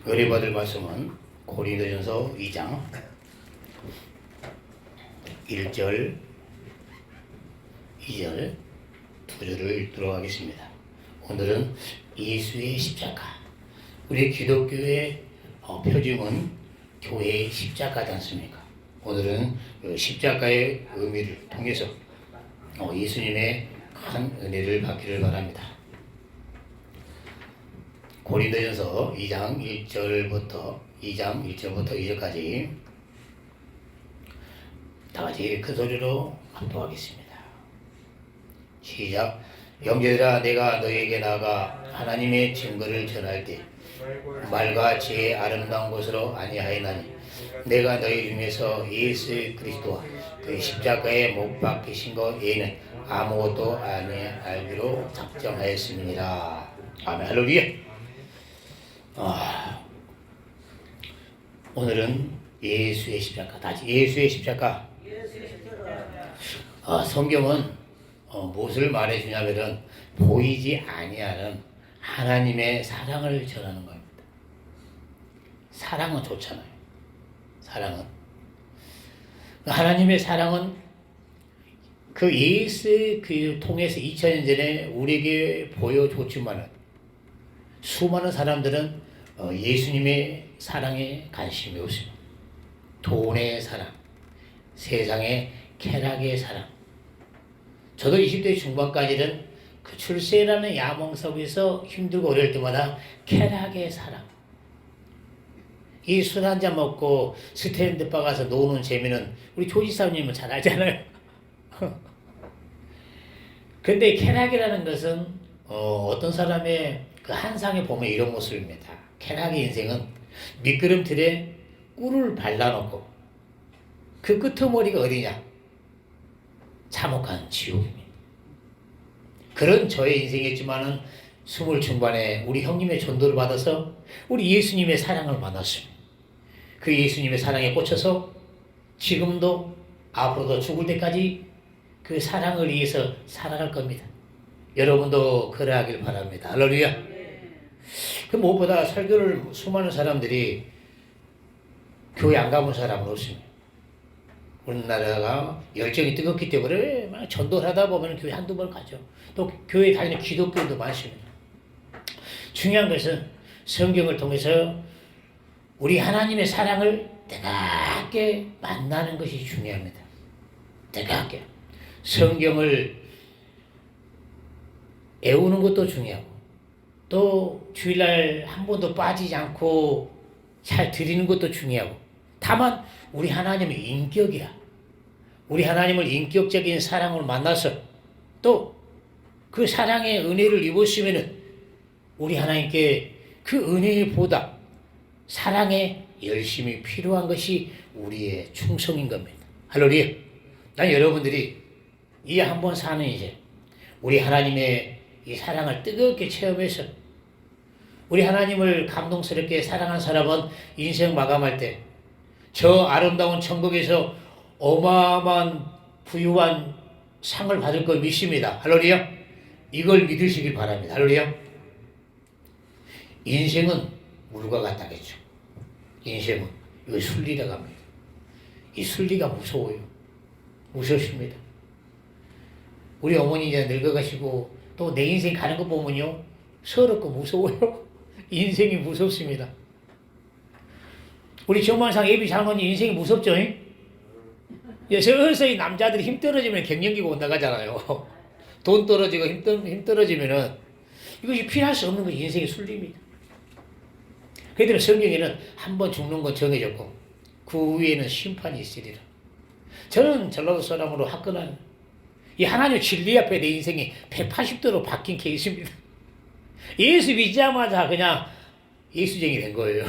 은혜 받을 말씀은 고린도전서 2장 1절, 2절, 2절을 읽도록 하겠습니다. 오늘은 예수의 십자가. 우리 기독교의 표징은 교회의 십자가지 않습니까? 오늘은 십자가의 의미를 통해서 예수님의 큰 은혜를 받기를 바랍니다. 고린도전서 2장 1절부터 2절까지 다같이 큰 소리로 합독하겠습니다. 시작. 형제들아, 내가 너희에게 나아가 하나님의 증거를 전할 때 말과 지혜의 아름다운 것으로 아니하였나니 내가 너희 중에서 예수 그리스도와 그 십자가에 못 박히신 것 외에는 아무것도 알기로 작정하였습니다. 아멘. 할렐루야. 오늘은 예수의 십자가. 다시 예수의 십자가. 성경은 무엇을 말해주냐면은 보이지 아니하는 하나님의 사랑을 전하는 겁니다. 사랑은 좋잖아요. 사랑은 하나님의 사랑은 그 예수의 그 통해서 2000년 전에 우리에게 보여줬지만은 수많은 사람들은 예수님의 사랑에 관심이 없습니다. 돈의 사랑, 세상의 쾌락의 사랑. 저도 20대 중반까지는 그 출세라는 야망 속에서 힘들고 어려울 때마다 쾌락의 사랑. 이 술 한잔 먹고 스탠드바 가서 노는 재미는 우리 조지사님은 잘 알잖아요. 근데 쾌락이라는 것은 어떤 사람의 그 한상에 보면 이런 모습입니다. 쾌락의 인생은 미끄럼틀에 꿀을 발라놓고 그 끄트머리가 어디냐? 참혹한 지옥입니다. 그런 저의 인생이었지만은 20 중반에 우리 형님의 전도를 받아서 우리 예수님의 사랑을 만났습니다. 그 예수님의 사랑에 꽂혀서 지금도 앞으로도 죽을 때까지 그 사랑을 위해서 살아갈 겁니다. 여러분도 그러하길 바랍니다. 할렐루야. 그 무엇보다 설교를 수많은 사람들이 교회 안 가본 사람은 없습니다. 우리나라가 열정이 뜨겁기 때문에 막 전도를 하다 보면 교회 한두 번 가죠. 또 교회 다니는 기독교도 많습니다. 중요한 것은 성경을 통해서 우리 하나님의 사랑을 뜨겁게 만나는 것이 중요합니다. 뜨겁게. 성경을 애우는 것도 중요하고 또 주일날 한 번도 빠지지 않고 잘 드리는 것도 중요하고 다만 우리 하나님의 인격이야. 우리 하나님을 인격적인 사랑을 만나서 또 그 사랑의 은혜를 입었으면은 우리 하나님께 그 은혜보다 사랑에 열심히 필요한 것이 우리의 충성인 겁니다. 할렐루야. 난 여러분들이 이 한 번 사는 이제 우리 하나님의 이 사랑을 뜨겁게 체험해서 우리 하나님을 감동스럽게 사랑한 사람은 인생 마감할 때 저 아름다운 천국에서 어마어마한 부유한 상을 받을 걸 믿습니다. 할렐루야. 이걸 믿으시길 바랍니다. 할렐루야. 인생은 물과 같다겠죠. 인생은 이거 순리라고 합니다. 이 순리가 무서워요. 무섭습니다. 우리 어머니 이제 늙어가시고 또 내 인생 가는 거 보면요 서럽고 무서워요. 인생이 무섭습니다. 우리 정만상 예비 장로님 인생이 무섭죠? 서서히 남자들이 힘 떨어지면 갱년기가 온다 가잖아요. 돈 떨어지고 힘 떨어지면은 이것이 피할 수 없는 것이 인생의 순리입니다. 그래도 성경에는 한 번 죽는 건 정해졌고 그 위에는 심판이 있으리라. 저는 전라도 사람으로 화끈한 이 하나님 진리 앞에 내 인생이 180도로 바뀐 케이스입니다. 예수 믿자마자 그냥 예수쟁이 된 거예요.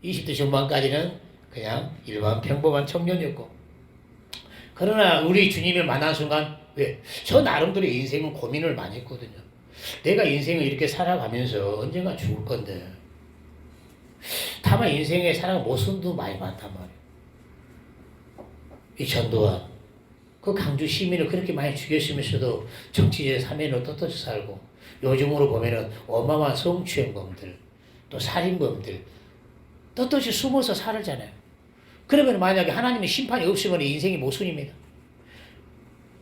20대 중반까지는 그냥 일반 평범한 청년이었고 그러나 우리 주님을 만난 순간 왜? 저 나름대로 인생은 고민을 많이 했거든요. 내가 인생을 이렇게 살아가면서 언젠가 죽을 건데 다만 인생의 사랑 모순도 많이 많단 말이에요. 이 전두환 그 강주 시민을 그렇게 많이 죽였으면서도 정치적 사면으로 떳떳이 살고 요즘으로 보면은 어마어마한 성추행범들 또 살인범들 떳떳이 숨어서 살잖아요. 그러면 만약에 하나님의 심판이 없으면 인생이 모순입니다.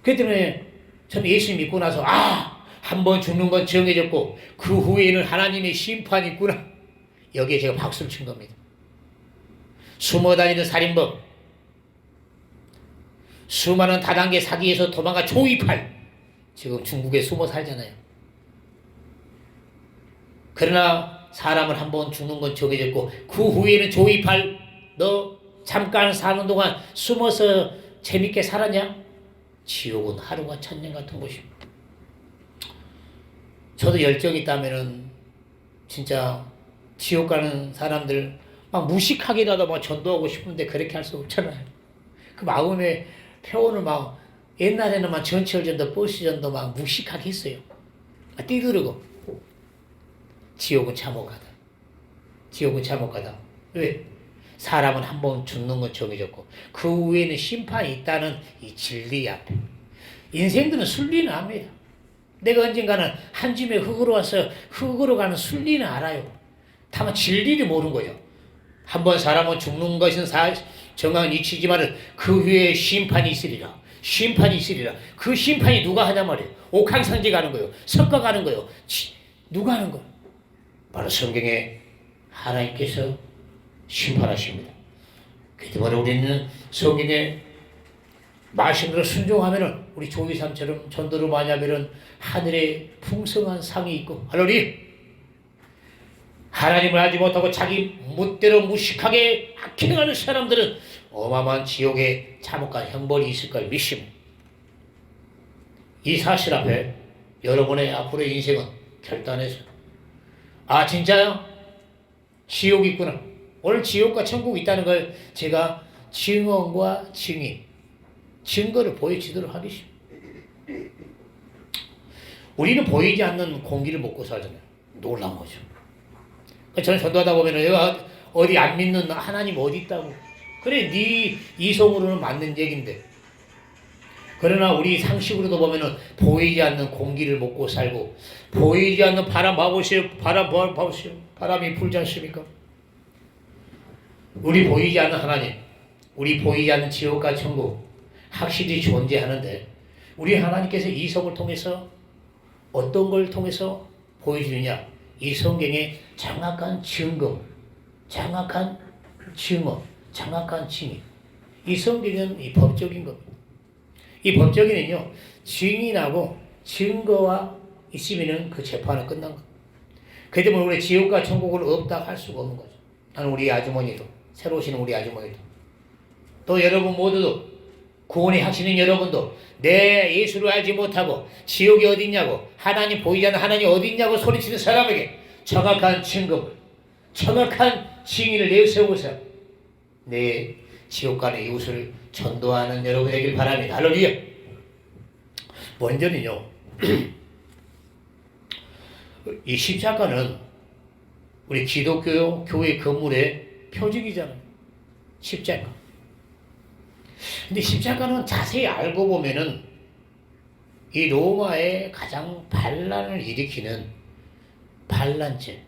그렇기 때문에 저는 예수 믿고 나서 한 번 죽는 건 정해졌고 그 후에는 하나님의 심판이 있구나. 여기에 제가 박수를 친 겁니다. 숨어다니는 살인범, 수많은 다단계 사기에서 도망가 조이팔, 지금 중국에 숨어 살잖아요. 그러나 사람은 한 번 죽는 건 정해졌고 그 후에는 조이팔, 너 잠깐 사는 동안 숨어서 재밌게 살았냐? 지옥은 하루가 천년 같은 곳입니다. 저도 열정이 있다면은 진짜 지옥 가는 사람들 막 무식하게라도 막 전도하고 싶은데 그렇게 할 수 없잖아요. 그 마음의 표현을 막 옛날에는 막 전철 전도, 버스 전도 막 무식하게 했어요. 막 뛰두르고. 지옥은 참혹하다. 지옥은 참혹하다. 왜? 사람은 한 번 죽는 건 정해졌고 그 후에는 심판이 있다는 이 진리 앞에 인생들은 순리는 압니다. 내가 언젠가는 한 줌의 흙으로 와서 흙으로 가는 순리는 알아요. 다만 진리를 모르는 거예요. 한 번 사람은 죽는 것은 정한 이치지만 그 후에 심판이 있으리라. 심판이 있으리라. 그 심판이 누가 하냐 말이에요. 옥황상제 가는 거예요. 석가 가는 거예요. 누가 하는 거예요? 바로 성경에 하나님께서 심판하십니다. 그 때문에 우리는 성경의 말씀으로 순종하면은 우리 조이삼처럼 전도를 많이 하면은 하늘에 풍성한 상이 있고 할렐루야. 하나님을 알지 못하고 자기 멋대로 무식하게 악행하는 사람들은 어마어마한 지옥에 참혹한 형벌이 있을 걸 믿습니다. 이 사실 앞에 여러분의 앞으로의 인생은 결단해서 진짜요? 지옥이 있구나. 오늘 지옥과 천국이 있다는 걸 제가 증언과 증인, 증거를 보여주도록 하겠습니다. 우리는 보이지 않는 공기를 먹고 살잖아요. 놀라운 거죠. 저는 전도하다 보면 내가 어디 안 믿는 하나님 어디 있다고. 그래, 네 이성으로는 맞는 얘기인데. 그러나 우리 상식으로도 보면은 보이지 않는 공기를 먹고 살고 보이지 않는 바람 봐보세요. 바람 봐보세요. 바람이 불지 않습니까? 우리 보이지 않는 하나님, 우리 보이지 않는 지옥과 천국 확실히 존재하는데 우리 하나님께서 이성을 통해서 어떤 걸 통해서 보여주느냐? 이 성경의 정확한 증거, 정확한 증언, 정확한 증인. 이 성경은 이 법적인 겁니다. 이 법적인은요, 증인하고 증거와 있으면은 그 재판은 끝난 겁니다. 그 때문에 우리 지옥과 천국을 없다 할 수가 없는 거죠. 나는 우리 아주머니도, 새로 오시는 우리 아주머니도, 또 여러분 모두도, 구원이 하시는 여러분도 내 예수를 알지 못하고 지옥이 어디 있냐고, 하나님 보이지 않는 하나님 어디 있냐고 소리치는 사람에게 정확한 증거, 정확한 증인을 내세우고서 내 지옥 가는 이웃을 전도하는 여러분 되길 바랍니다. 할렐루야. 먼저는요, 이 십자가는 우리 기독교 교회 건물의 표징이잖아요. 십자가. 근데 십자가는 자세히 알고 보면은 이 로마의 가장 반란을 일으키는 반란죄,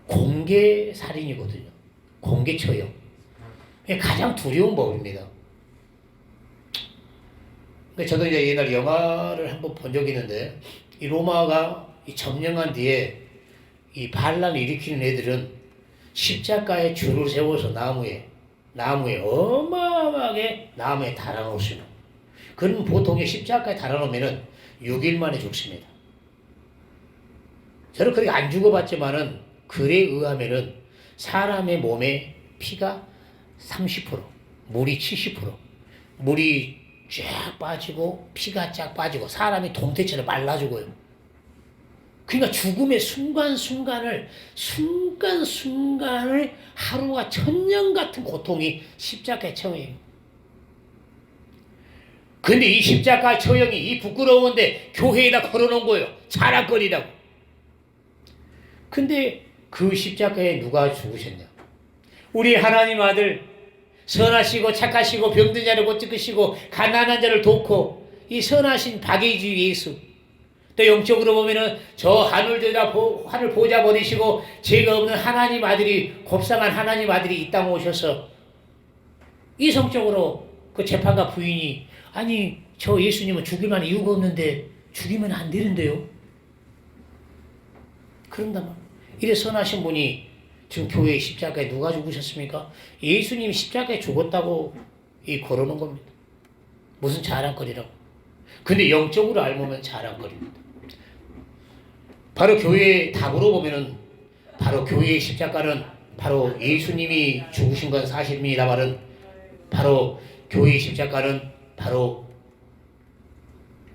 공개 살인이거든요. 공개 처형. 가장 두려운 법입니다. 저도 이제 옛날 영화를 한번 본 적이 있는데 이 로마가 이 점령한 뒤에 이 반란을 일으키는 애들은 십자가에 줄을 세워서 나무에 어마어마하게 나무에 달아놓으시는. 그럼 보통 십자가에 달아놓으면은 6일 만에 죽습니다. 저는 그렇게 안 죽어봤지만은 글에 의하면은 사람의 몸에 피가 30%, 물이 70%, 물이 쫙 빠지고 피가 쫙 빠지고 사람이 동태처럼 말라 죽어요. 그러니까 죽음의 순간순간을 하루가 천년 같은 고통이 십자가의 처형이에요. 근데 이 십자가 처형이 이 부끄러운데 교회에다 걸어놓은 거예요. 자랑거리라고. 근데 그 십자가에 누가 죽으셨냐? 우리 하나님 아들, 선하시고 착하시고 병든 자를 고치시고 가난한 자를 돕고 이 선하신 박예주 예수, 또 영적으로 보면은 저 하늘 보좌 버리시고 죄가 없는 하나님 아들이 곱상한 하나님 아들이 이 땅에 오셔서 이성적으로 그 재판관 부인이 아니 저 예수님은 죽일 만한 이유가 없는데 죽이면 안 되는데요. 그런다면 이래 선하신 분이 지금 교회의 십자가에 누가 죽으셨습니까? 예수님이 십자가에 죽었다고 그러는 겁니다. 무슨 자랑거리라고. 근데 영적으로 알면 자랑거리입니다. 바로 교회의 답으로 보면은 바로 교회의 십자가는 바로 예수님이 죽으신 건 사실입니다만은 바로 교회의 십자가는 바로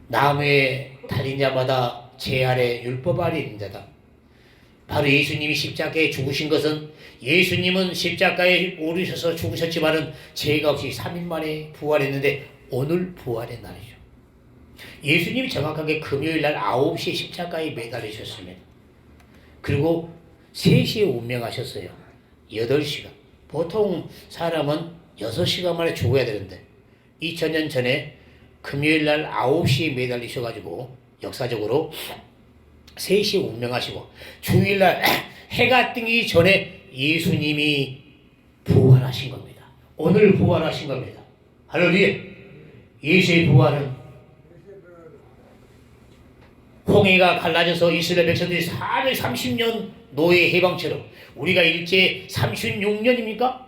나무에 달린 자마다 죄 아래 율법 아래 있는 자다. 바로 예수님이 십자가에 죽으신 것은 예수님은 십자가에 오르셔서 죽으셨지만은 죄가 없이 3일 만에 부활했는데 오늘 부활의 날이죠. 예수님이 정확하게 금요일 날 9시에 십자가에 매달리셨습니다. 그리고 3시에 운명하셨어요. 8시간. 보통 사람은 6시간 만에 죽어야 되는데 2000년 전에 금요일 날 9시에 매달리셔가지고 역사적으로 3시에 운명하시고 주일날 해가 뜨기 전에 예수님이 부활하신 겁니다. 오늘 부활하신 겁니다. 할렐루야. 예수의 부활은 홍해가 갈라져서 이스라엘 백성들이 430년 노예 해방처럼 우리가 일제 36년입니까?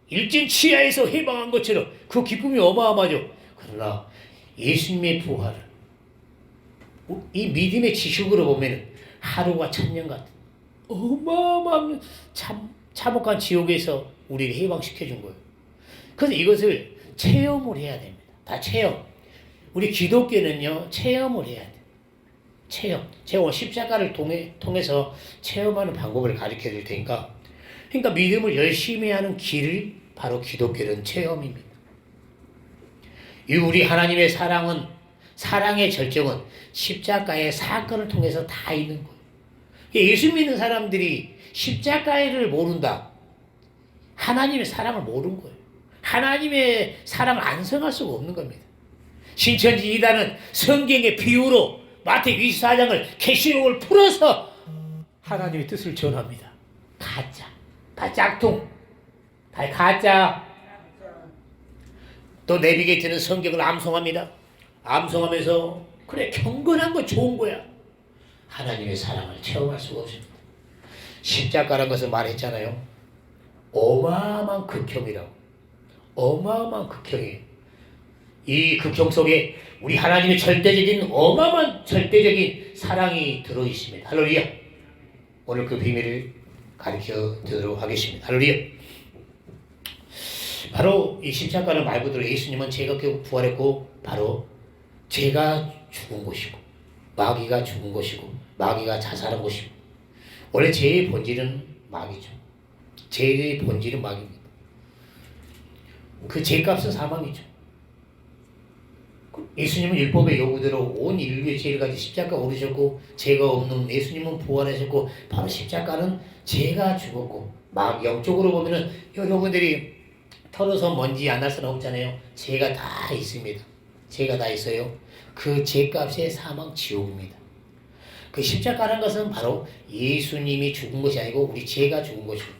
일진 치하에서 해방한 것처럼 그 기쁨이 어마어마하죠. 그러나 예수님의 부활은 이 믿음의 지식으로 보면 하루가 천년 같은 어마어마한 참혹한 지옥에서 우리를 해방시켜준 거예요. 그래서 이것을 체험을 해야 됩니다. 다 체험. 우리 기독교는요 체험을 해야 돼요. 체험. 십자가를 통해서 체험하는 방법을 가르쳐 드릴 테니까 그러니까 믿음을 열심히 하는 길을 바로 기독교는 체험입니다. 이 우리 하나님의 사랑의 절정은 십자가의 사건을 통해서 다 있는 거예요. 예수 믿는 사람들이 십자가를 모른다. 하나님의 사랑을 모르는 거예요. 하나님의 사랑을 안성할 수가 없는 겁니다. 신천지 이단은 성경의 비유로 마태복음 24장을 계시록을 풀어서 하나님의 뜻을 전합니다. 가짜. 다 짝퉁. 다 가짜. 또 내비게이터는 성경을 암송합니다. 암송하면서 그래 경건한 거 좋은 거야. 하나님의 사랑을 체험할 수가 없습니다. 십자가라는 것을 말했잖아요. 어마어마한 극형이라고. 어마어마한 극형이에요. 이 극형 속에 우리 하나님의 어마어마한 절대적인 사랑이 들어있습니다. 할렐루야. 오늘 그 비밀을 가르쳐 드리도록 하겠습니다. 할렐루야. 바로 이 십자가는 말 그대로 예수님은 죄가 깨고 부활했고 바로 죄가 죽은 곳이고 마귀가 죽은 곳이고 마귀가 자살한 곳이고 원래 죄의 본질은 마귀죠. 죄의 본질은 마귀입니다. 그 죄값은 사망이죠. 예수님은 율법의 요구대로 온 인류의 죄를 가지고 십자가 오르셨고 죄가 없는 예수님은 부활하셨고 바로 십자가는 죄가 죽었고 영적으로 보면은 여러분들이 털어서 먼지 안 날 수는 없잖아요. 죄가 다 있습니다. 죄가 다 있어요. 그 죄값의 사망 지옥입니다. 그 십자가라는 것은 바로 예수님이 죽은 것이 아니고 우리 죄가 죽은 것이고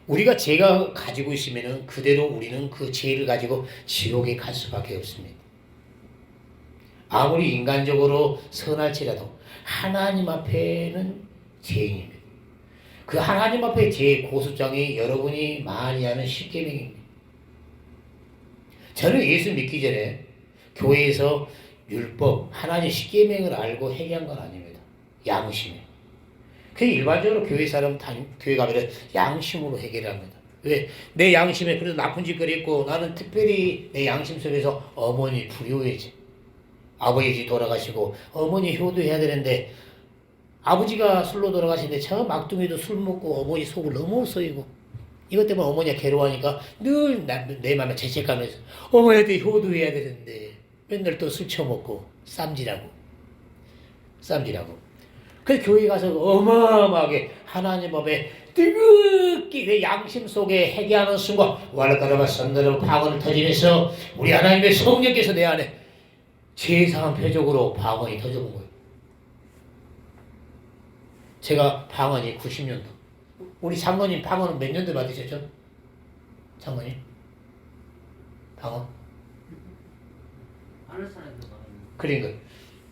우리가 죄가 가지고 있으면은 그대로 우리는 그 죄를 가지고 지옥에 갈 수밖에 없습니다. 아무리 인간적으로 선할지라도 하나님 앞에는 죄인입니다. 그 하나님 앞에 죄의 고소장이 여러분이 많이 하는 십계명입니다. 저는 예수 믿기 전에 교회에서 율법, 하나님 십계명을 알고 회개한 건 아닙니다. 양심에. 그 일반적으로 교회 사람 교회 가면 양심으로 해결을 합니다. 왜? 내 양심에 그래도 나쁜 짓거리 있고 나는 특별히 내 양심 속에서 어머니 불효해지. 아버지 돌아가시고 어머니 효도해야 되는데 아버지가 술로 돌아가시는데 저 막둥이도 술 먹고 어머니 속을 너무 쏘이고 이것 때문에 어머니가 괴로워하니까 늘 내 맘에 죄책감에서 어머니한테 효도해야 되는데 맨날 또 술 처먹고 쌈지라고. 그래서 교회 가서 어마어마하게 하나님 앞에 뜨겁게 내 양심 속에 회개하는 순간 와르카라바 선더러 방언을 터지면서 우리 하나님의 성령께서 내 안에 죄상한 표적으로 방언이 터져본 거예요. 제가 방언이 90년도. 우리 장모님 방언은 몇 년도 받으셨죠? 장모님? 방언? 아는 사람도 많아요. 그러니까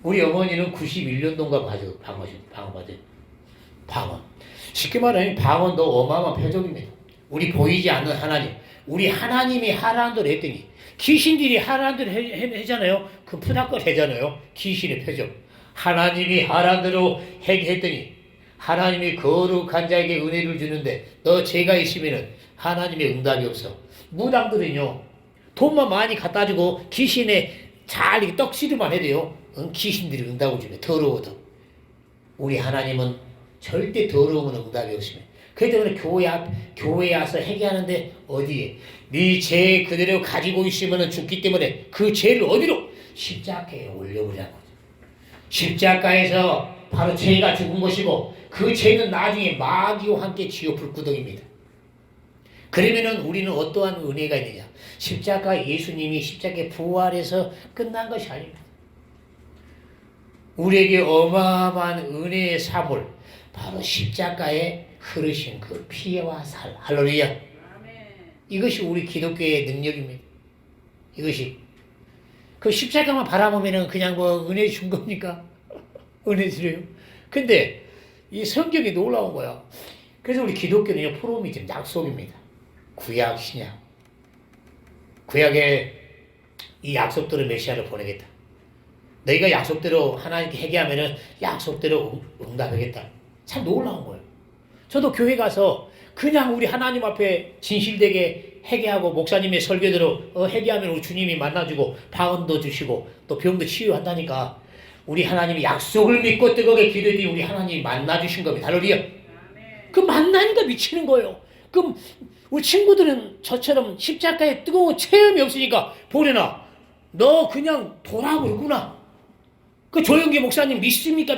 우리 어머니는 91년도인가 방언 받은 방언. 쉽게 말하면 방언도 어마어마한 표적입니다. 우리 보이지 않는 하나님, 우리 하나님이 하라는 대로 했더니 귀신들이 하라는 대로 했잖아요. 그 푸닥걸 하잖아요. 귀신의 표적. 하나님이 하라는 대로 했더니 하나님이 거룩한 자에게 은혜를 주는데 너 죄가 있으면은 하나님의 응답이 없어. 무당들은요 돈만 많이 갖다 주고 귀신에 잘 떡시도만 해도요 귀신들이 응답을 주네. 더러워도. 우리 하나님은 절대 더러움은 응답이 없으면. 그렇기 때문에 교회에 와서 회개하는데 어디에? 네 죄 그대로 가지고 있으면 죽기 때문에 그 죄를 어디로? 십자가에 올려보자는 거죠. 십자가에서 바로 죄가 죽은 것이고 그 죄는 나중에 마귀와 함께 지옥 불구덩입니다. 그러면은 우리는 어떠한 은혜가 있느냐? 십자가 예수님이 십자가에 부활해서 끝난 것이 아닙니다. 우리에게 어마어마한 은혜의 사물, 바로 십자가에 흐르신 그 피와 살. 할렐루야. 이것이 우리 기독교의 능력입니다. 이것이. 그 십자가만 바라보면은 그냥 뭐 은혜 준 겁니까? 은혜 드려요. 근데 이 성경이 놀라운 거야. 그래서 우리 기독교는요, 프로미즘, 약속입니다. 구약, 신약. 구약에 이 약속대로 메시아를 보내겠다. 너희가 약속대로 하나님께 회개하면은 약속대로 응답하겠다. 참 놀라운 거예요. 저도 교회 가서 그냥 우리 하나님 앞에 진실되게 회개하고 목사님의 설교대로 회개하면 우리 주님이 만나주고 방언도 주시고 또 병도 치유한다니까 우리 하나님이 약속을 믿고 뜨겁게 기도했더니 우리 하나님이 만나주신 겁니다. 할렐루야. 그 만나니까 미치는 거예요. 그럼 우리 친구들은 저처럼 십자가에 뜨거운 체험이 없으니까 보려나 너 그냥 돌아오고 있구나. 그 조영기 목사님 믿습니까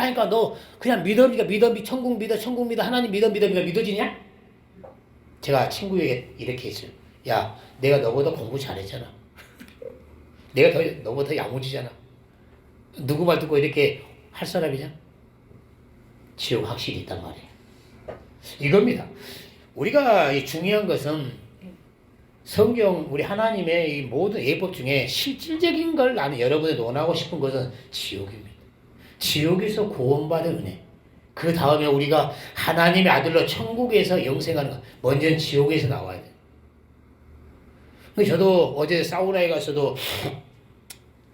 하니까 너 그냥 믿어 천국 믿어 하나님 믿어 믿어지냐? 제가 친구에게 이렇게 했어요. 야, 내가 너보다 공부 잘했잖아. 내가 너보다 야무지잖아. 누구 말 듣고 이렇게 할 사람이냐? 지옥 확실히 있단 말이에요. 이겁니다. 우리가 중요한 것은 성경 우리 하나님의 이 모든 예법 중에 실질적인 걸 나는 여러분이 논하고 싶은 것은 지옥입니다. 지옥에서 구원받은 은혜. 그 다음에 우리가 하나님의 아들로 천국에서 영생하는 것. 먼저는 지옥에서 나와야 돼요. 저도 어제 사우나에 가서도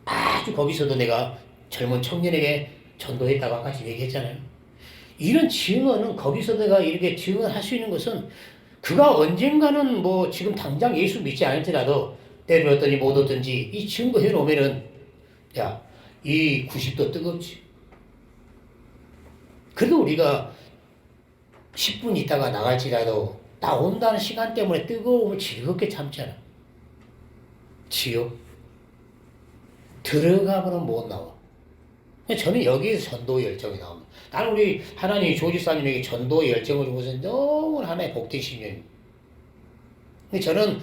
아주 거기서도 내가 젊은 청년에게 전도했다고 아까 얘기했잖아요. 이런 증언은 거기서 내가 이렇게 증언할 수 있는 것은 그가 언젠가는 뭐 지금 당장 예수 믿지 않을지라도 때렸더니 못 얻든지 이 증거해 놓으면은 야, 이 90도 뜨겁지. 그래도 우리가 10분 있다가 나갈지라도 나온다는 시간 때문에 뜨거움을 즐겁게 참잖아. 지옥 들어가면 못 나와. 저는 여기에서 전도 열정이 나옵니다. 나는 우리 하나님 조지사님에게 전도 열정을 준 것은 너무 하나의 복된 신념입니다. 근데 저는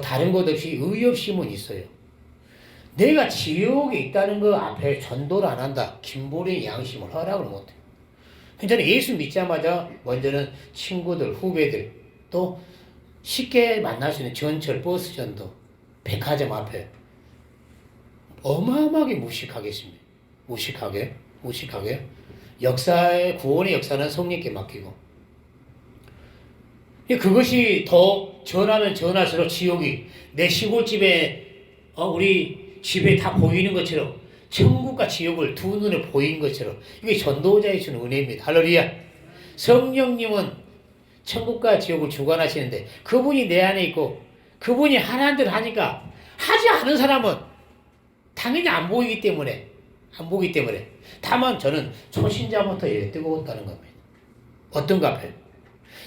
다른 것 없이 의협심은 있어요. 내가 지옥에 있다는 거 앞에 전도를 안 한다. 김보린 양심을 허락을 못해요. 저는 예수 믿자마자 먼저는 친구들, 후배들, 또 쉽게 만날 수 있는 전철, 버스 전도, 백화점 앞에 어마어마하게 무식하겠습니다. 무식하게. 구원의 역사는 성령께 맡기고. 그것이 더 전하면 전할수록 지옥이 내 시골집에 우리 집에 다 보이는 것처럼 천국과 지옥을 두 눈에 보인 것처럼 이게 전도자의 주는 은혜입니다. 할렐루야. 성령님은 천국과 지옥을 주관하시는데 그분이 내 안에 있고 그분이 하나님 대로 하니까 하지 않은 사람은 당연히 안 보이기 때문에 다만 저는 초신자부터 뜨거웠다는 겁니다. 어떤가 봐요.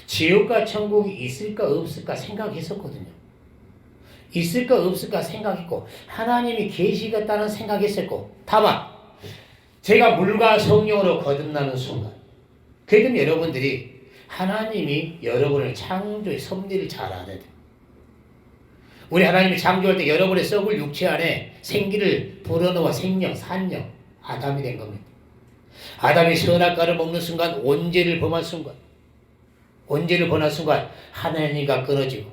지옥과 천국이 있을까 없을까 생각했었거든요. 있을까 없을까 생각했고 하나님이 계시겠다는 생각했었고 다만 제가 물과 성령으로 거듭나는 순간 그러면 여러분들이 하나님이 여러분을 창조의 섭리를 잘 알아야 돼요. 우리 하나님이 창조할 때 여러분의 썩을 육체 안에 생기를 불어넣어 생명, 산령, 아담이 된 겁니다. 아담이 선악과를 먹는 순간 원죄를 범한 순간 하나님과 끊어지고,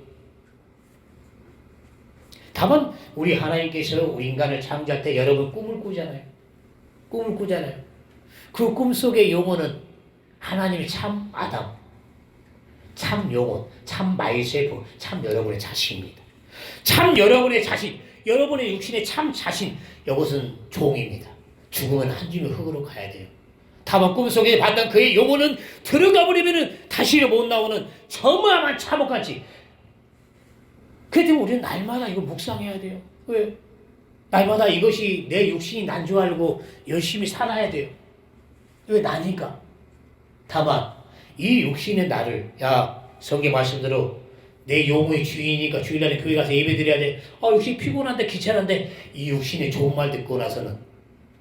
다만 우리 하나님께서 우리 인간을 창조할 때 여러분 꿈을 꾸잖아요. 그 꿈속의 영혼은 하나님이 참 아담, 참 영혼, 참 마이세프, 참 여러분의 자신입니다. 참 여러분의 자신, 여러분의 육신의 참 자신, 이것은 종입니다. 죽으면 한 줌의 흙으로 가야 돼요. 다만 꿈속에 봤던 그의 영혼은 들어가 버리면 다시는 못 나오는 저마한 참혹같이. 그렇기 때문에 우리는 날마다 이거 묵상해야 돼요. 왜? 날마다 이것이 내 육신이 난 줄 알고 열심히 살아야 돼요. 왜? 나니까. 다만 이 육신의 나를, 야, 성경 말씀대로 내 영혼의 주인이니까 주일날에 교회 가서 예배 드려야 돼. 육신이 피곤한데 귀찮은데, 이 육신의 좋은 말 듣고 나서는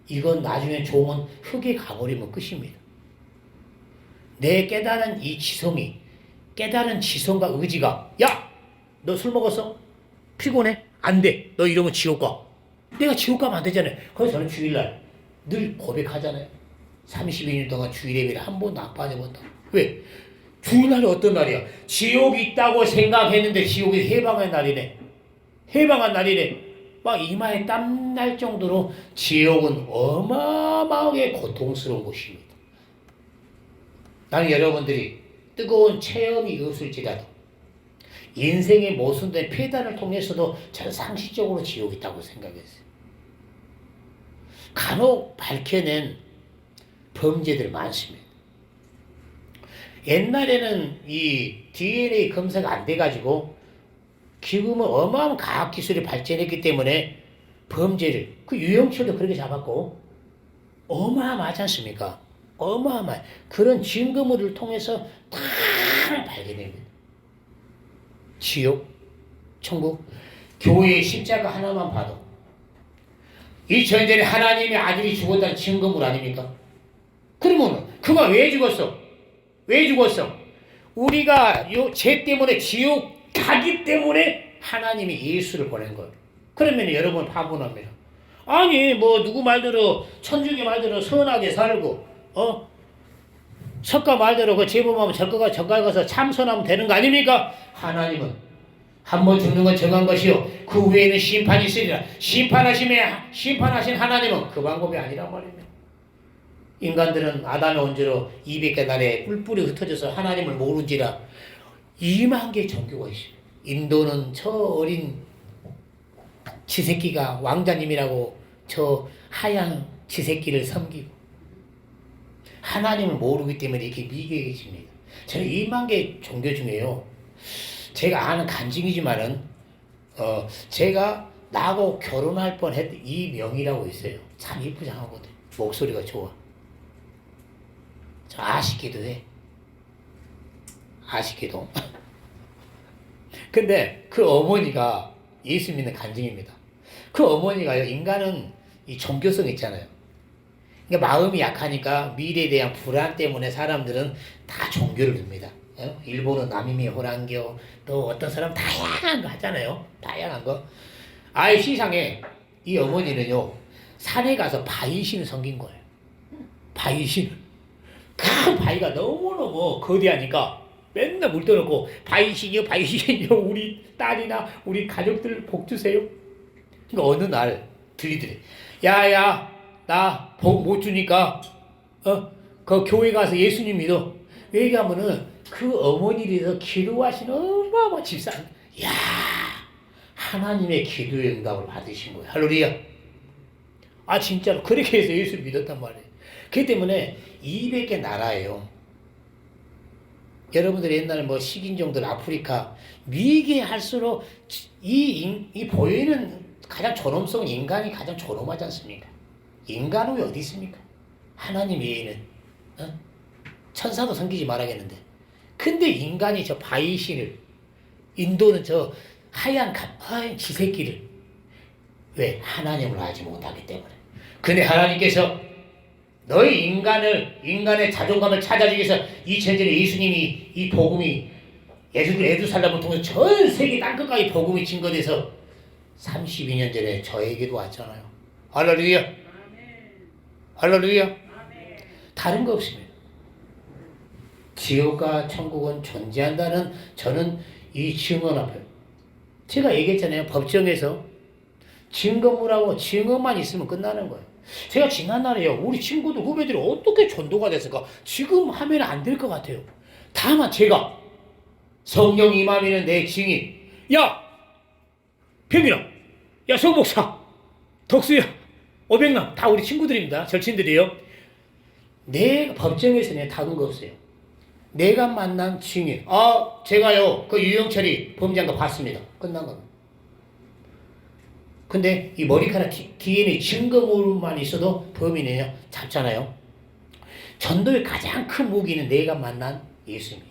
이건 나중에 종은 흙에 가버리면 끝입니다. 내 깨달은 이 지성이, 깨달은 지성과 의지가, 야! 너 술 먹었어? 피곤해? 안 돼. 너 이러면 지옥 가. 내가 지옥 가면 안 되잖아요. 그래서 저는 주일날 늘 고백하잖아요. 32년 동안 주일 예배를 한 번도 안 빠져본다. 왜? 주일날이 어떤 날이야? 지옥이 있다고 생각했는데 지옥이 해방의 날이네. 막 이마에 땀 날 정도로 지옥은 어마어마하게 고통스러운 곳입니다. 나는 여러분들이 뜨거운 체험이 없을지라도 인생의 모순된 폐단을 통해서도 저는 상식적으로 지옥이 있다고 생각했어요. 간혹 밝혀낸 범죄들 많습니다. 옛날에는 이 DNA 검사가 안 돼가지고, 지금은 어마어마한 과학기술이 발전했기 때문에 범죄를, 그 유영철도 그렇게 잡았고, 어마어마하지 않습니까? 어마어마한 그런 증거물을 통해서 다 발견됩니다. 지옥, 천국, 교회의 십자가 하나만 봐도 2000년 전에 하나님의 아들이 죽었다는 증거물 아닙니까? 그러면 그가 왜 죽었어? 우리가 죄 때문에 지옥 가기 때문에 하나님이 예수를 보낸 거예요. 그러면 여러분 파문합니다. 아니 뭐 누구 말대로, 천주교 말대로 선하게 살고, 석가 말대로 그 제범하면 정갈 가서 참선하면 되는 거 아닙니까? 하나님은 한 번 죽는 건 정한 것이요, 그 외에는 심판이 있으리라. 심판하신 하나님은 그 방법이 아니란 말입니다. 인간들은 아담의 원죄로 200개 날에 뿔뿔이 흩어져서 하나님을 모른지라 2만 개 종교가 있어요. 인도는 저 어린 지새끼가 왕자님이라고 저 하얀 지새끼를 섬기고 하나님을 모르기 때문에 이렇게 미개해집니다. 저는 2만 개 종교 중에요, 제가 아는 간증이지만은 제가 나하고 결혼할 뻔했던 이명이라고 있어요. 참 이쁘장하거든. 목소리가 좋아. 저 아쉽기도 해. 아쉽기도. 근데 그 어머니가 예수 믿는 간증입니다. 그 어머니가요, 인간은 이 종교성 있잖아요. 그러니까 마음이 약하니까 미래에 대한 불안 때문에 사람들은 다 종교를 듭니다. 일본은 나미미 호랑교, 또 어떤 사람 다양한 거 하잖아요. 다양한 거. 아예 시상에 이 어머니는요, 산에 가서 바위신을 섬긴 거예요. 바위신. 큰 바위가 너무너무 거대하니까 맨날 물 떠놓고 바위신이요 우리 딸이나 우리 가족들 복 주세요. 그러니까 어느 날 들리더래. 야야, 나 복 못 주니까 그 교회 가서 예수님 믿어. 왜냐하면은 그 어머니께서 기도하시는 어마어마한 집사. 야, 하나님의 기도의 응답을 받으신 거예요. 할렐루야. 아 진짜로 그렇게 해서 예수 믿었단 말이에요. 그렇기 때문에 200개 나라예요. 여러분들 옛날에 뭐 식인종들 아프리카 미개할수록 이 보이는 가장 존엄성은 인간이 가장 존엄하지 않습니까? 인간 후에 어디 있습니까? 하나님 외에는 천사도 섬기지 말아야겠는데. 근데 인간이 저 바위신을, 인도는 저 하얀 지새끼를, 왜? 하나님을 알지 못하기 때문에. 근데 하나님께서 너희 인간의 자존감을 찾아주기 위해서 2000년 전에 예수님이 이 복음이 예루살렘을 통해서 전 세계 땅끝까지 복음이 증거돼서 32년 전에 저에게도 왔잖아요. 할렐루야. 할렐루야. 다른 거 없습니다. 지옥과 천국은 존재한다는 저는 이 증언 앞에 제가 얘기했잖아요. 법정에서 증거물하고 증언만 있으면 끝나는 거예요. 제가 지난날에요. 우리 친구들 후배들이 어떻게 전도가 됐을까? 지금 하면 안 될 것 같아요. 다만 제가 성령 임하면 내 증인 야 병민아 야 성목사 덕수야 오백남 다 우리 친구들입니다. 절친들이에요. 내 법정에서 내가 다른 거 없어요. 내가 만난 증인 제가요 그 유영철이 범죄한 거 봤습니다. 끝난 겁니다. 근데 이 머리카락 DNA 증거물만 있어도 범인이냐 잡잖아요. 전도의 가장 큰 무기는 내가 만난 예수입니다.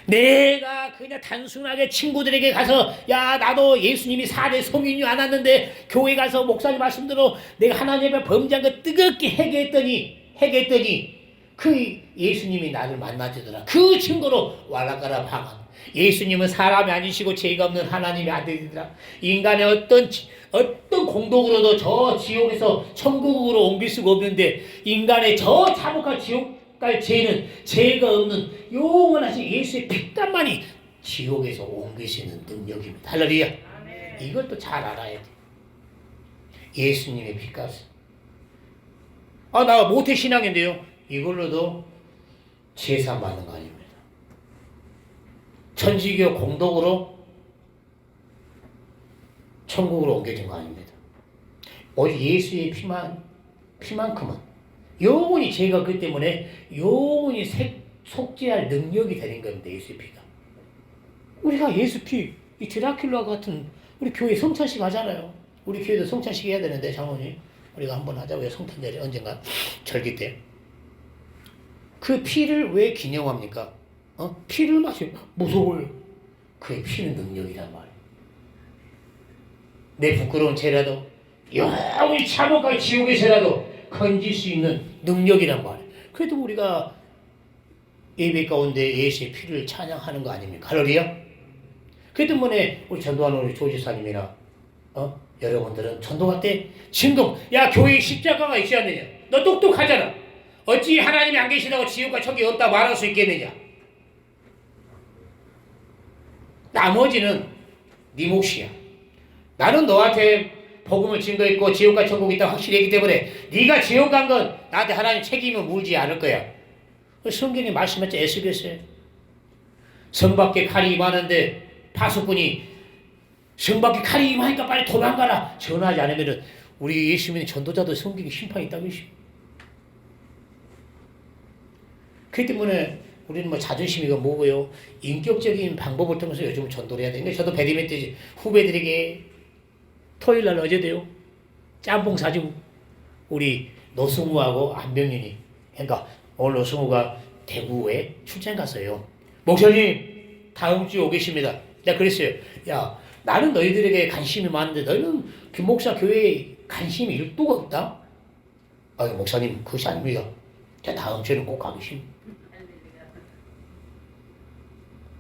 내가 그냥 단순하게 친구들에게 가서 야 나도 예수님이 4대 성인이 안 왔는데 교회 가서 목사님 말씀대로 내가 하나님 앞에 범죄한 거 뜨겁게 회개했더니 그 예수님이 나를 만나주더라. 그 증거로 왈라까라 방언. 예수님은 사람이 아니시고 죄가 없는 하나님의 아들이더라. 인간의 어떤 공덕으로도 저 지옥에서 천국으로 옮길 수가 없는데 인간의 저 참혹한 지옥 갈 죄는 죄가 없는 영원하신 예수의 피값만이 지옥에서 옮길 수 있는 능력입니다. 할렐루야. 이것도 잘 알아야 돼. 예수님의 피값. 나 모태신앙인데요. 이걸로도 제사 받는 거 아닙니다. 천주교 공덕으로 천국으로 옮겨진 거 아닙니다. 오직 예수의 피만큼은 영원히 죄가 없기 때문에 영원히 속죄할 능력이 되는 겁니다. 예수의 피가. 우리가 예수 피, 이 드라큘라 같은 우리 교회 성찬식 하잖아요. 우리 교회도 성찬식 해야 되는데 장모님 우리가 한번 하자고요. 성탄절에 언젠가 절기 때. 그 피를 왜 기념합니까? 피를 마시면 무서워요. 그의 피는 능력이란 말이에요. 내 부끄러운 죄라도 영원히 참혹한 지옥에서라도 건질 수 있는 능력이란 말이에요. 그래도 우리가 예배 가운데 예수의 피를 찬양하는 거 아닙니까? 할렐루야. 그 때문에 우리 전도하는 우리 조지사님이나 여러분들은 전도할 때 증거 야 교회에 십자가가 있지 않느냐? 너 똑똑하잖아. 어찌 하나님이 안 계시다고 지옥과 천국이 없다 말할 수 있겠느냐? 나머지는 네 몫이야. 나는 너한테 복음을 증거했고 지옥과 천국이 있다 확실히 했기 때문에 네가 지옥 간 건 나한테 하나님 책임을 물지 않을 거야. 성경에 말씀했죠. 에스겔서에 성 밖에 칼이 임하는데 파수꾼이 성 밖에 칼이 임하니까 빨리 도망가라 전하지 않으면 우리 예수 믿는 전도자도 성경에 심판이 있다고 했어요. 그렇기 때문에 우리는 자존심이고 뭐고요. 인격적인 방법을 통해서 요즘 전도를 해야 되는데 저도 배드민턴 후배들에게 토요일 날 어제도요. 짬뽕 사주고 우리 노승우하고 안병윤이 그러니까 오늘 노승우가 대구에 출장 갔어요. 목사님 다음 주에 오겠습니다. 내가 그랬어요. 야 나는 너희들에게 관심이 많은데 너희는 김목사 교회에 관심이 1도가 없다? 목사님 그것이 아닙니다. 자 다음 주에는 꼭 가겠습니다.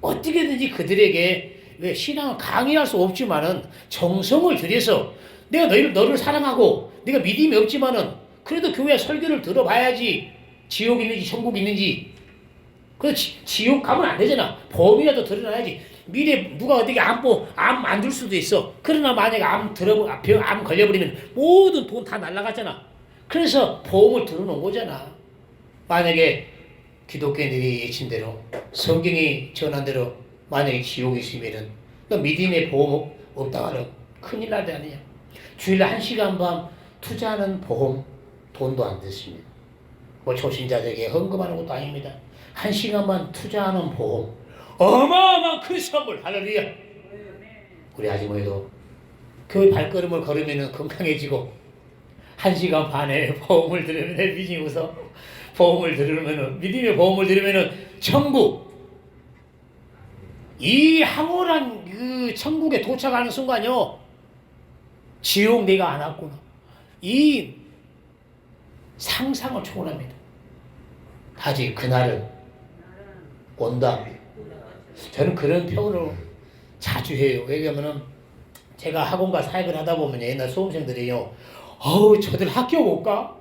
어떻게든지 그들에게 왜 신앙을 강의할 수 없지만은 정성을 들여서 내가 너를 사랑하고 내가 믿음이 없지만은 그래도 교회 설교를 들어봐야지 지옥 있는지 천국 있는지 그 지옥 가면 안 되잖아. 보험이라도 드러나야지. 미래 누가 어떻게 암 안 들 수도 있어. 그러나 만약에 암 걸려버리면 모든 돈 다 날라갔잖아. 그래서 보험을 들어놓은 거잖아. 만약에 기독교인들이 예친 대로 성경이 전한 대로 만약에 지옥이 있으면은 너 믿음의 보험 없다 하면 큰일 나지 않느냐. 주일날 1시간 반 투자하는 보험 돈도 안 됐습니다. 뭐 초신자들에게 헌금하는 것도 아닙니다. 1시간 반 투자하는 보험 어마어마한 큰 선물. 할렐루야. 우리 아주머니도 교회 발걸음을 걸으면 건강해지고 1시간 반에 보험을 들으면 믿음이 웃어. 보험을 들으면은 믿음의 보험을 들으면은 천국 이 황홀한 그 천국에 도착하는 순간요 지옥 내가 안 왔구나 이 상상을 초월합니다. 아직 그날은 온다. 저는 그런 표현을 자주 해요. 왜냐면은 제가 학원과 사역을 하다 보면 옛날 수험생들이요 저들 학교 못 가?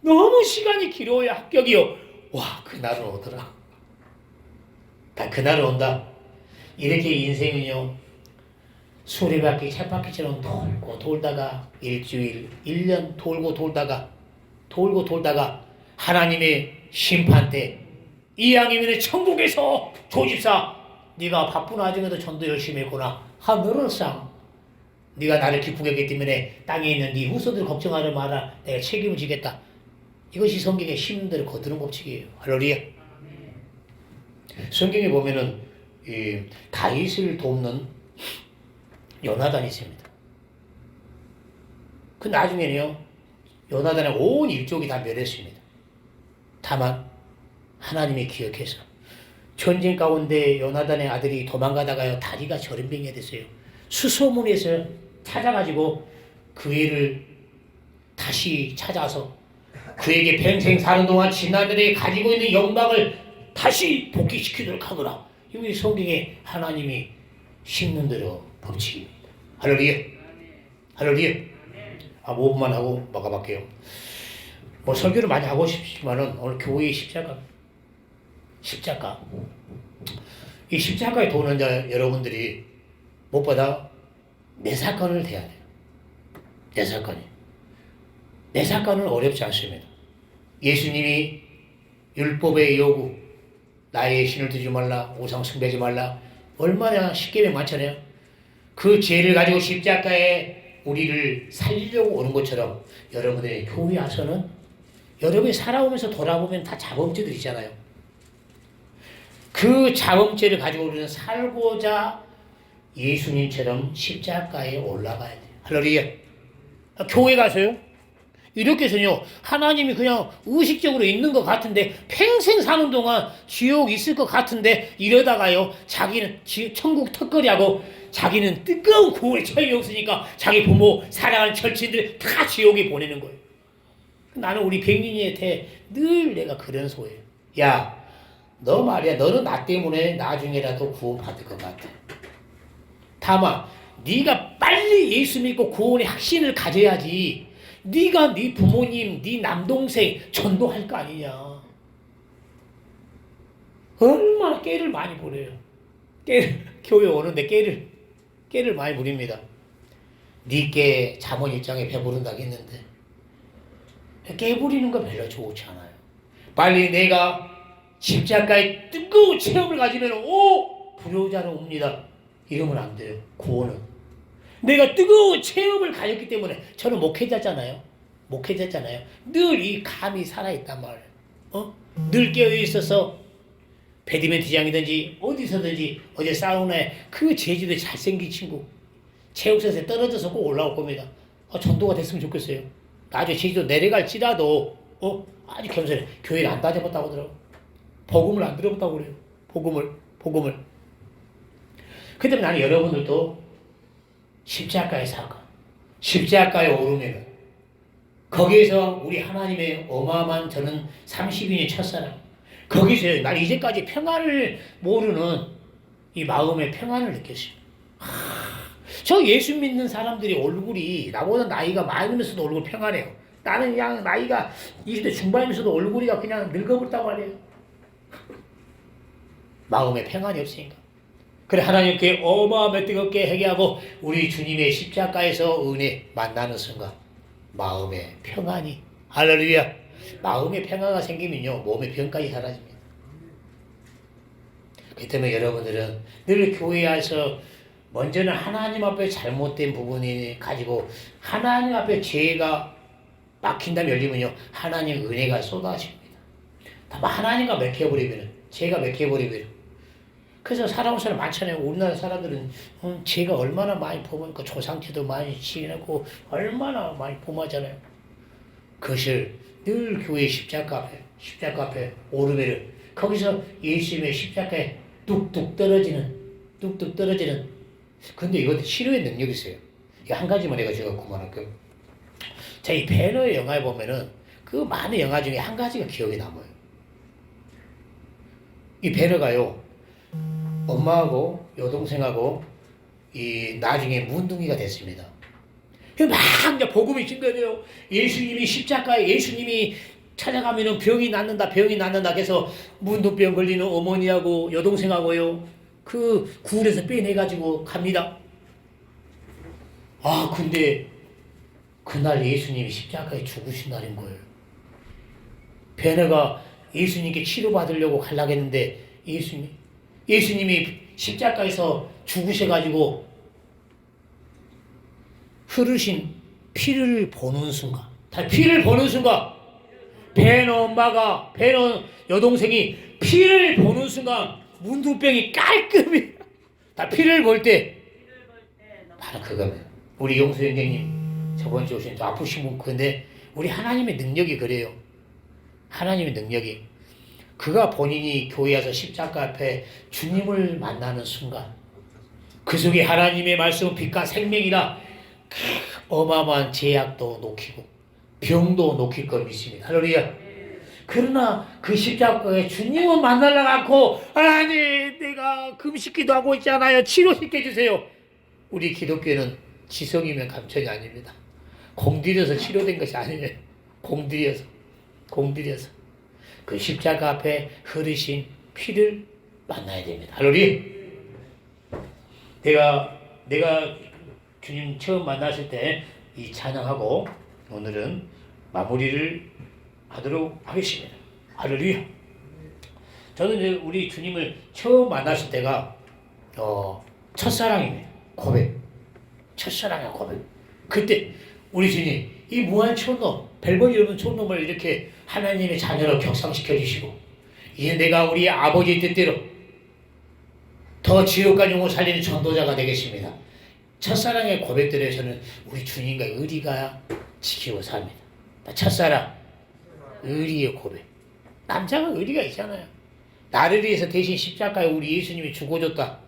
너무 시간이 길어야 합격이요. 와, 그날은 오더라. 다 그날은 온다. 이렇게 인생은요, 수레바퀴, 쳇바퀴처럼 돌고 돌다가 일주일, 1년 돌고 돌다가 하나님의 심판 때 이왕이면 천국에서 조집사, 네가 바쁜 와중에도 전도 열심히 했구나. 하늘을상 네가 나를 기쁘게 했기 때문에 땅에 있는 네 후손들 걱정하지 마라. 내가 책임을 지겠다. 이것이 성경의 신들을 거두는 법칙이에요. 할렐루야. 성경에 보면은 이 다윗을 돕는 요나단이 있습니다. 그 나중에는요, 요나단의 온 일족이 다 멸했습니다. 다만 하나님이 기억해서 전쟁 가운데 요나단의 아들이 도망가다가요, 다리가 저림병이 됐어요. 수소문에서 찾아가지고 그 애를 다시 찾아서 그에게 평생 사는 동안 지난날에 가지고 있는 영광을 다시 복귀시키도록 하더라. 이게 성경에 하나님이 심는 대로 법칙입니다. 할렐루야. 할렐루야. 5분만 하고 마감할게요. 뭐 설교를 많이 하고 싶지만은 오늘 교회의 십자가. 이 십자가에 도는 자 여러분들이 무엇보다 내 사건을 대야 돼요. 내 사건은 어렵지 않습니다. 예수님이 율법의 요구, 나의 신을 두지 말라, 우상 숭배하지 말라, 얼마나 십계명 많잖아요. 그 죄를 가지고 십자가에 우리를 살리려고 오는 것처럼 여러분의 교회 와서는 여러분이 살아오면서 돌아보면 다 자범죄들이잖아요. 그 자범죄를 가지고 우리는 살고자 예수님처럼 십자가에 올라가야 돼요. 할렐루야. 교회 가서요, 이렇게 해서요, 하나님이 그냥 의식적으로 있는 것 같은데, 평생 사는 동안 지옥 있을 것 같은데, 이러다가요, 자기는 천국 턱걸이하고, 자기는 뜨거운 구원에 처해 없으니까, 자기 부모, 사랑하는 절친들 다 지옥에 보내는 거예요. 나는 우리 백린이한테 늘 내가 그런 소리예요. 야, 너 말이야, 너는 나 때문에 나중에라도 구원 받을 것 같아. 다만 네가 빨리 예수 믿고 구원의 확신을 가져야지, 네가 네 부모님, 네 남동생 전도할 거 아니냐. 얼마나 깨를 많이 부려요. 교회 오는데 깨를 많이 부립니다. 네 깨 잠언 1장에 배부른다고 했는데, 깨 부리는 거 별로 좋지 않아요. 빨리 내가 십자가의 뜨거운 체험을 가지면 불효자는 옵니다. 이러면 안 돼요. 구원은 내가 뜨거운 체험을 가졌기 때문에. 저는 목회자잖아요. 늘 이 감이 살아있단 말이에요. 늘 깨어있어서 배드민턴장이든지 어디서든지, 어제 사우나에 그 제주도에 잘생긴 친구 체육센터에 떨어져서 꼭 올라올 겁니다. 전도가 됐으면 좋겠어요. 나중에 제주도 내려갈지라도 아주 겸손해. 교회를 안 다녀봤다고 하더라고. 복음을 안 들어봤다고 그래요. 복음을. 그 때문에 나는 여러분들도 십자가의 사건, 십자가에 오르면 거기에서 우리 하나님의 어마어마한, 저는 32년 첫사랑, 거기서 난 이제까지 평안을 모르는 이 마음의 평안을 느꼈어요. 저 예수 믿는 사람들이 얼굴이 나보다 나이가 많으면서도 얼굴 평안해요. 나는 그냥 나이가 20대 중반이면서도 얼굴이 그냥 늙어버렸단 말이에요. 마음에 평안이 없으니까. 그래, 하나님께 어마어마하게 뜨겁게 회개하고 우리 주님의 십자가에서 은혜 만나는 순간 마음의 평안이, 할렐루야, 마음의 평안가 생기면요, 몸의 병까지 사라집니다. 그 때문에 여러분들은 늘 교회에 와서 먼저는 하나님 앞에 잘못된 부분이 가지고 하나님 앞에 죄가 막힌다면 열리면요, 하나님 은혜가 쏟아집니다. 다만 하나님과 맥혀버리면, 죄가 맥혀버리면, 그래서 살아온 사람 많잖아요. 우리나라 사람들은 죄가 얼마나 많이 범하니까 조상죄도 많이 지내고 얼마나 많이 범하잖아요. 그것을 늘 교회 십자가 앞에 오르면 거기서 예수님의 십자가에 뚝뚝 떨어지는. 근데 이것도 치료의 능력이 있어요. 이거 한 가지만 내가 제가 그만할게요. 자, 이 배너의 영화에 보면은 그 많은 영화 중에 한 가지가 기억에 남아요. 이 배너가요, 엄마하고 여동생하고 이 나중에 문둥이가 됐습니다. 막 이제 복음이 증거돼요. 예수님이 십자가에, 예수님이 찾아가면은 병이 낫는다 해서 문둥병 걸리는 어머니하고 여동생하고요 그 굴에서 빼내가지고 갑니다. 아 근데 그날 예수님이 십자가에 죽으신 날인 거예요. 베네가 예수님께 치료받으려고 가려고 했는데 예수님이 십자가에서 죽으셔가지고 흐르신 피를 보는 순간, 피를 보는 순간, 베네 여동생이 피를 보는 순간 문둥병이 깔끔히 다 피를 볼 때 바로 그거예요. 우리 용수 형제님 저번 주에 오신 아프신 분 근데 우리 하나님의 능력이 그래요. 하나님의 능력이 그가 본인이 교회 와서 십자가 앞에 주님을 만나는 순간 그 속에 하나님의 말씀은 빛과 생명이라 어마어마한 제약도 놓기고 병도 놓길 걸 믿습니다. 할렐루야. 그러나 그 십자가에 주님을 만나려고 않고 하나님 내가 금식기도 하고 있잖아요. 치료시켜 주세요. 우리 기독교는 지성이면 감천이 아닙니다. 공들여서 치료된 것이 아니에요. 공들여서 그 십자가 앞에 흐르신 피를 만나야 됩니다. 할렐루야. 내가 주님 처음 만났을 때 이 찬양하고 오늘은 마무리를 하도록 하겠습니다. 할렐루야. 저는 이제 우리 주님을 처음 만났을 때가 첫사랑입니다. 첫사랑의 고백. 그때 우리 주님 이 무한 촌놈 별볼이 없는 촌놈을 이렇게 하나님의 자녀로 격상시켜 주시고 이제 내가 우리 아버지 뜻대로 더 지옥과 영을 살리는 전도자가 되겠습니다. 첫사랑의 고백들에 저는 우리 주님과 의리가 지키고 삽니다. 첫사랑 의리의 고백. 남자가 의리가 있잖아요. 나를 위해서 대신 십자가에 우리 예수님이 죽어줬다.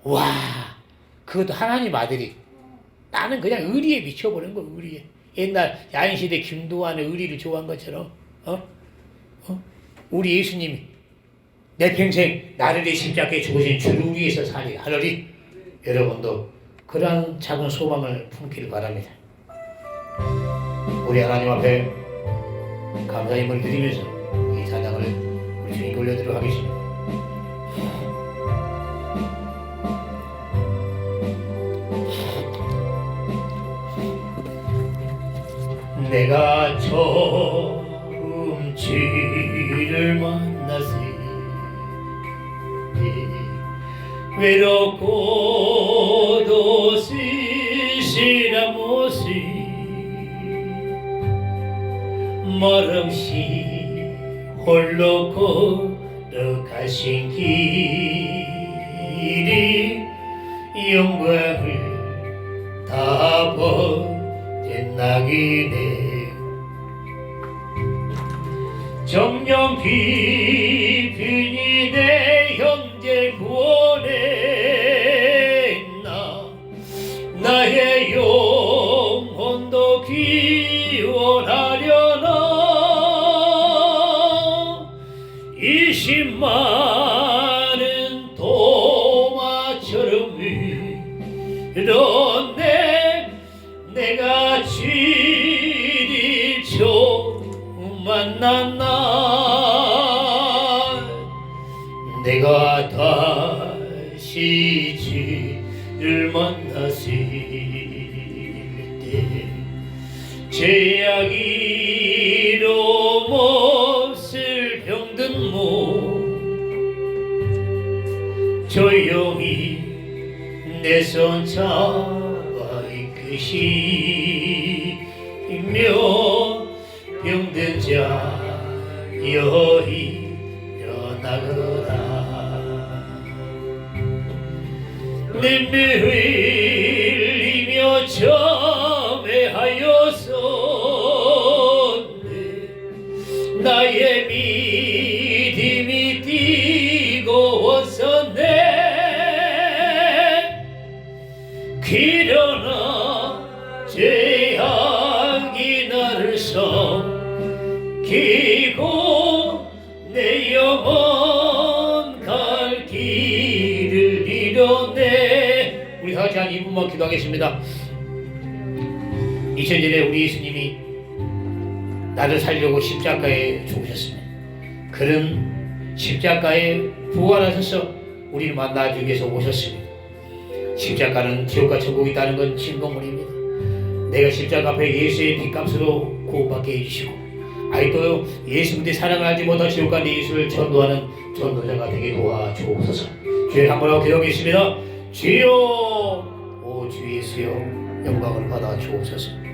와 그것도 하나님 아들이. 나는 그냥 의리에 미쳐버린 거야. 의리에. 옛날 야인시대 김도환의 의리를 좋아한 것처럼 우리 예수님이 내 평생 나를 위해 십자가에 죽으신 주를 위해서 살리 하려니 여러분도 그러한 작은 소망을 품기를 바랍니다. 우리 하나님 앞에 감사의 힘을 드리면서 이 찬양을 우리 주님께 올려드리도록 하겠습니다. 내가 처음 주를 만났을 때 외롭고도 쓸쓸한 모습 말없이 홀로 걸어가신 길이 영광을 다 버린 낙이네. 정령 비빈이 내 형제 구원했나 나의 영혼도 기원하려나 20만은 도마처럼 밀어내 내가 주를 처음 만난 날 내가 다시 주를 만났을 때 죄악이로 몹쓸 병든 몸 조용히 내 손 잡아 이끄시며 병든 자 여히 일어나거라 눈물 흘리며 참회하였었네 나의 믿음이 뜨거웠었네 그러나 죄악이 나를 섬기고 내 영혼 갈 길을 잃었네. 우리 다 같이 한 2분만 기도하겠습니다. 2000년에 우리 예수님이 나를 살려고 십자가에 죽으셨습니다. 그런 십자가에 부활하셔서 우리를 만나주기 위해서 오셨습니다. 십자가는 지옥과 천국이 있다는 건 증거물입니다. 내가 십자가 앞에 예수의 핏값으로 구원받게 해주시고 아직도 예수님의 사랑을 알지 못한 지옥과 내 예수를 전도하는 전도자가 되게 도와주옵소서. 주의 한번 하고 기도하겠습니다. 주여, 오 주 예수여, 영광을 받아 주옵소서.